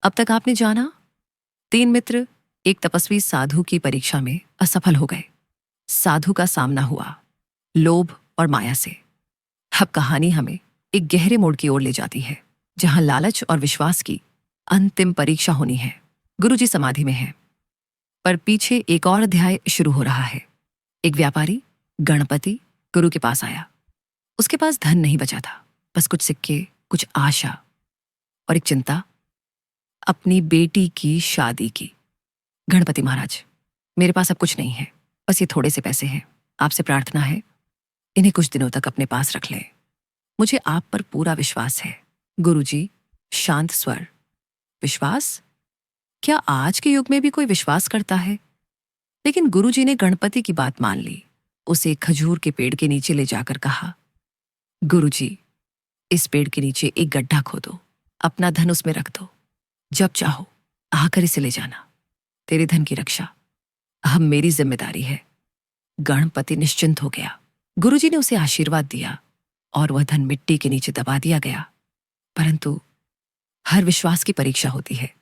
अब तक आपने जाना, 3 मित्र एक तपस्वी साधु की परीक्षा में असफल हो गए। साधु का सामना हुआ लोभ और माया से। अब कहानी हमें एक गहरे मोड़ की ओर ले जाती है, जहां लालच और विश्वास की अंतिम परीक्षा होनी है। गुरुजी समाधि में हैं, पर पीछे एक और अध्याय शुरू हो रहा है। एक व्यापारी गणपति गुरु के पास आया। उसके पास धन नहीं बचा था, बस कुछ सिक्के, कुछ आशा और एक चिंता, अपनी बेटी की शादी की। गणपति महाराज, मेरे पास अब कुछ नहीं है, बस ये थोड़े से पैसे हैं। आपसे प्रार्थना है, इन्हें कुछ दिनों तक अपने पास रख लें। मुझे आप पर पूरा विश्वास है। गुरुजी शांत स्वर, विश्वास? क्या आज के युग में भी कोई विश्वास करता है? लेकिन गुरुजी ने गणपति की बात मान ली। उसे खजूर के पेड़ के नीचे ले जाकर कहा, गुरुजी, इस पेड़ के नीचे एक गड्ढा खोदो, अपना धन उसमें रख दो। जब चाहो आकर इसे ले जाना। तेरे धन की रक्षा अब मेरी जिम्मेदारी है। गणपति निश्चिंत हो गया। गुरुजी ने उसे आशीर्वाद दिया और वह धन मिट्टी के नीचे दबा दिया गया। परंतु हर विश्वास की परीक्षा होती है।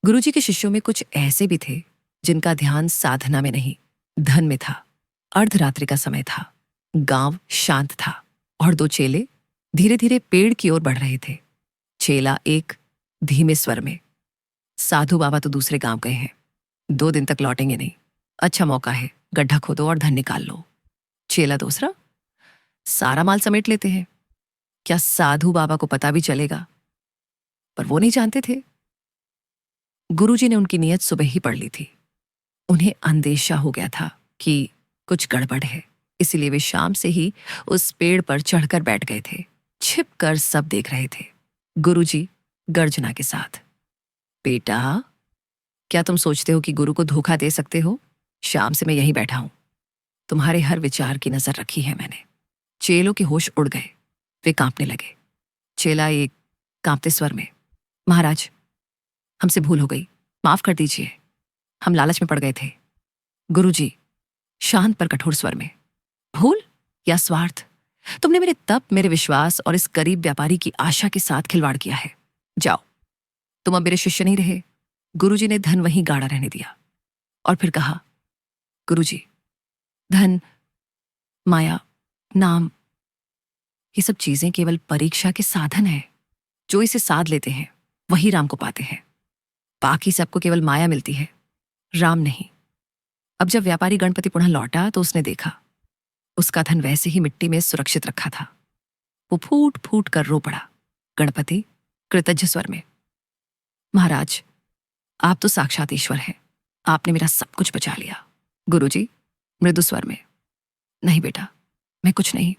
गुरुजी के शिष्यों में कुछ ऐसे भी थे जिनका ध्यान साधना में नहीं, धन में था। अर्धरात्रि का समय था, गांव शांत था और 2 चेले धीरे धीरे पेड़ की ओर बढ़ रहे थे। चेला एक धीमे स्वर में, साधु बाबा तो दूसरे गांव गए हैं, 2 दिन तक लौटेंगे नहीं। अच्छा मौका है, गड्ढा खोदो और धन निकाल लो। चेला दूसरा, सारा माल समेट लेते हैं, क्या साधु बाबा को पता भी चलेगा? पर वो नहीं जानते थे, गुरुजी ने उनकी नीयत सुबह ही पढ़ ली थी। उन्हें अंदेशा हो गया था कि कुछ गड़बड़ है, इसलिए वे शाम से ही उस पेड़ पर चढ़कर बैठ गए थे। छिपकर सब देख रहे थे। गुरुजी गर्जना के साथ, बेटा, क्या तुम सोचते हो कि गुरु को धोखा दे सकते हो? शाम से मैं यहीं बैठा हूं, तुम्हारे हर विचार की नजर रखी है मैंने। चेलों के होश उड़ गए, वे कांपने लगे। चेला एक कांपते स्वर में, महाराज, हमसे भूल हो गई, माफ कर दीजिए, हम लालच में पड़ गए थे। गुरुजी शांत पर कठोर स्वर में, भूल या स्वार्थ? तुमने मेरे तप, मेरे विश्वास और इस गरीब व्यापारी की आशा के साथ खिलवाड़ किया है। जाओ, तुम अब मेरे शिष्य नहीं रहे। गुरुजी ने धन वहीं गाड़ा रहने दिया और फिर कहा, गुरुजी, धन, माया, नाम, ये सब चीजें केवल परीक्षा के साधन है। जो इसे साध लेते हैं वही राम को पाते हैं। बाकी सबको केवल माया मिलती है, राम नहीं। अब जब व्यापारी गणपति पुनः लौटा तो उसने देखा उसका धन वैसे ही मिट्टी में सुरक्षित रखा था। वो फूट फूट कर रो पड़ा। गणपति कृतज्ञ स्वर में, महाराज, आप तो साक्षात ईश्वर हैं, आपने मेरा सब कुछ बचा लिया। गुरुजी मृदु स्वर में, नहीं बेटा, मैं कुछ नहीं,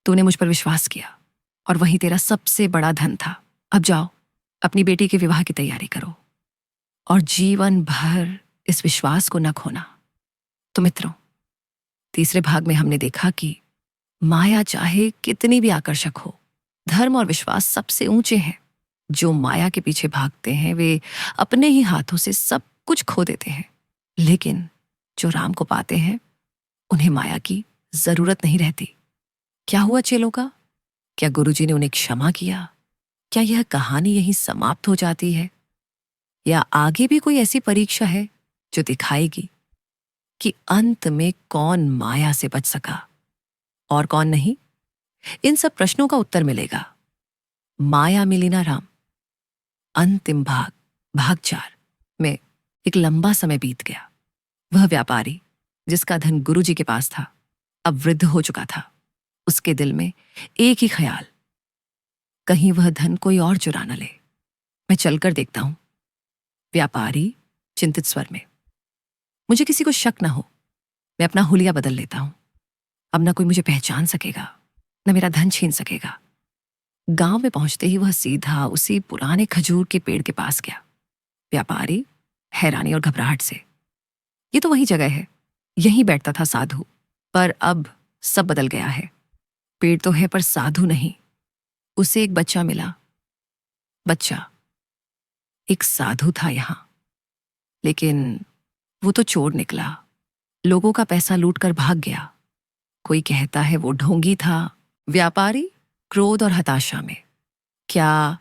तूने मुझ पर विश्वास किया और वही तेरा सबसे बड़ा धन था। अब जाओ, अपनी बेटी के विवाह की तैयारी करो और जीवन भर इस विश्वास को न खोना। तो मित्रों, तीसरे भाग में हमने देखा कि माया चाहे कितनी भी आकर्षक हो, धर्म और विश्वास सबसे ऊंचे हैं। जो माया के पीछे भागते हैं वे अपने ही हाथों से सब कुछ खो देते हैं, लेकिन जो राम को पाते हैं उन्हें माया की जरूरत नहीं रहती। क्या हुआ चेलों का? क्या गुरुजी ने उन्हें क्षमा किया? क्या यह कहानी यहीं समाप्त हो जाती है, या आगे भी कोई ऐसी परीक्षा है जो दिखाएगी कि अंत में कौन माया से बच सका और कौन नहीं? इन सब प्रश्नों का उत्तर मिलेगा माया मिली ना राम, अंतिम भाग, भाग 4 में। एक लंबा समय बीत गया। वह व्यापारी जिसका धन गुरुजी के पास था अब वृद्ध हो चुका था। उसके दिल में एक ही ख्याल, कहीं वह धन कोई और चुरा न ले। मैं चलकर देखता हूं। व्यापारी चिंतित स्वर में, मुझे किसी को शक न हो, मैं अपना हुलिया बदल लेता हूं। अब न कोई मुझे पहचान सकेगा, न मेरा धन छीन सकेगा। गांव में पहुंचते ही वह सीधा उसी पुराने खजूर के पेड़ के पास गया। व्यापारी हैरानी और घबराहट से, ये तो वही जगह है, यहीं बैठता था साधु, पर अब सब बदल गया है। पेड़ तो है पर साधु नहीं। उसे एक बच्चा मिला। बच्चा एक साधु था यहां, लेकिन वो तो चोर निकला, लोगों का पैसा लूटकर भाग गया। कोई कहता है वो ढोंगी था। व्यापारी क्रोध और हताशा में, क्या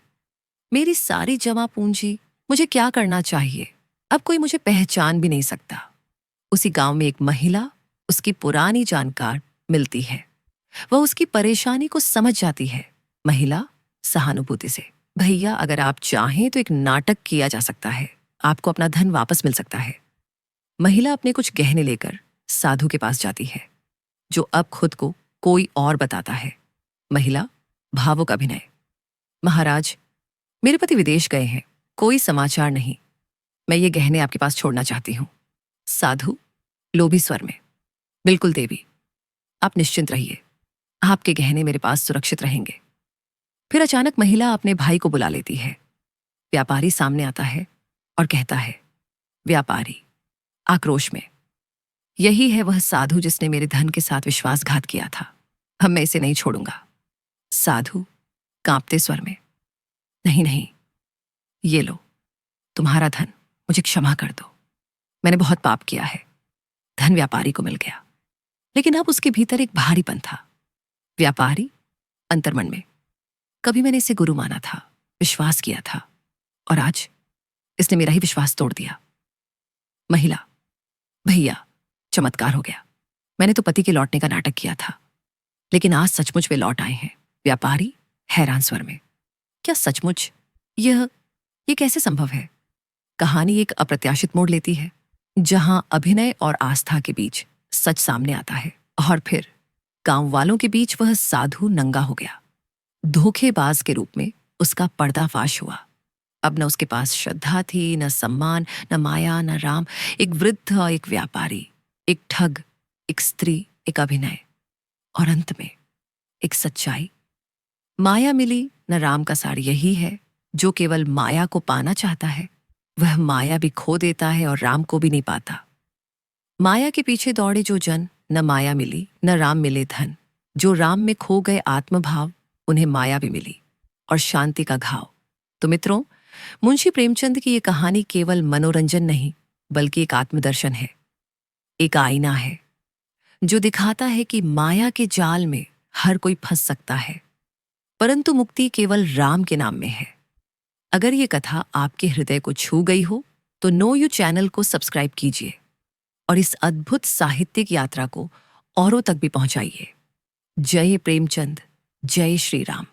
मेरी सारी जमा पूंजी मुझे क्या करना चाहिए? अब कोई मुझे पहचान भी नहीं सकता। उसी गांव में एक महिला, उसकी पुरानी जानकार, मिलती है। वह उसकी परेशानी को समझ जाती है। महिला सहानुभूति से, भैया अगर आप चाहें तो एक नाटक किया जा सकता है, आपको अपना धन वापस मिल सकता है। महिला अपने कुछ गहने लेकर साधु के पास जाती है, जो अब खुद को कोई और बताता है। महिला भावुक अभिनय, महाराज, मेरे पति विदेश गए हैं, कोई समाचार नहीं, मैं ये गहने आपके पास छोड़ना चाहती हूं। साधु लोभी स्वर में, बिल्कुल देवी, आप निश्चिंत रहिए, आपके गहने मेरे पास सुरक्षित रहेंगे। फिर अचानक महिला अपने भाई को बुला लेती है। व्यापारी सामने आता है और कहता है, व्यापारी आक्रोश में, यही है वह साधु जिसने मेरे धन के साथ विश्वासघात किया था, अब मैं इसे नहीं छोड़ूंगा। साधु कांपते स्वर में, नहीं नहीं, ये लो तुम्हारा धन, मुझे क्षमा कर दो, मैंने बहुत पाप किया है। धन व्यापारी को मिल गया, लेकिन अब उसके भीतर एक भारीपन था। व्यापारी अंतर्मन में, कभी मैंने इसे गुरु माना था, विश्वास किया था, और आज इसने मेरा ही विश्वास तोड़ दिया। महिला, भैया चमत्कार हो गया, मैंने तो पति के लौटने का नाटक किया था, लेकिन आज सचमुच वे लौट आए हैं। व्यापारी हैरान स्वर में, क्या सचमुच? ये कैसे संभव है? कहानी एक अप्रत्याशित मोड़ लेती है, जहां अभिनय और आस्था के बीच सच सामने आता है, और फिर गांव वालों के बीच वह साधु नंगा हो गया। धोखेबाज के रूप में उसका पर्दाफाश हुआ। अब न उसके पास श्रद्धा थी, न सम्मान, न माया, न राम। एक वृद्ध और एक व्यापारी, एक ठग, एक स्त्री, एक अभिनय, और अंत में एक सच्चाई। माया मिली न राम का सार यही है, जो केवल माया को पाना चाहता है, वह माया भी खो देता है और राम को भी नहीं पाता। माया के पीछे दौड़े जो जन, न माया मिली न राम मिले धन। जो राम में खो गए आत्मभाव, उन्हें माया भी मिली और शांति का घाव। तो मित्रों, मुंशी प्रेमचंद की ये कहानी केवल मनोरंजन नहीं, बल्कि एक आत्मदर्शन है, एक आईना है, जो दिखाता है कि माया के जाल में हर कोई फंस सकता है, परंतु मुक्ति केवल राम के नाम में है। अगर ये कथा आपके हृदय को छू गई हो तो नो यू चैनल को सब्सक्राइब कीजिए और इस अद्भुत साहित्यिक यात्रा को औरों तक भी पहुंचाइए। जय प्रेमचंद, जय श्री राम।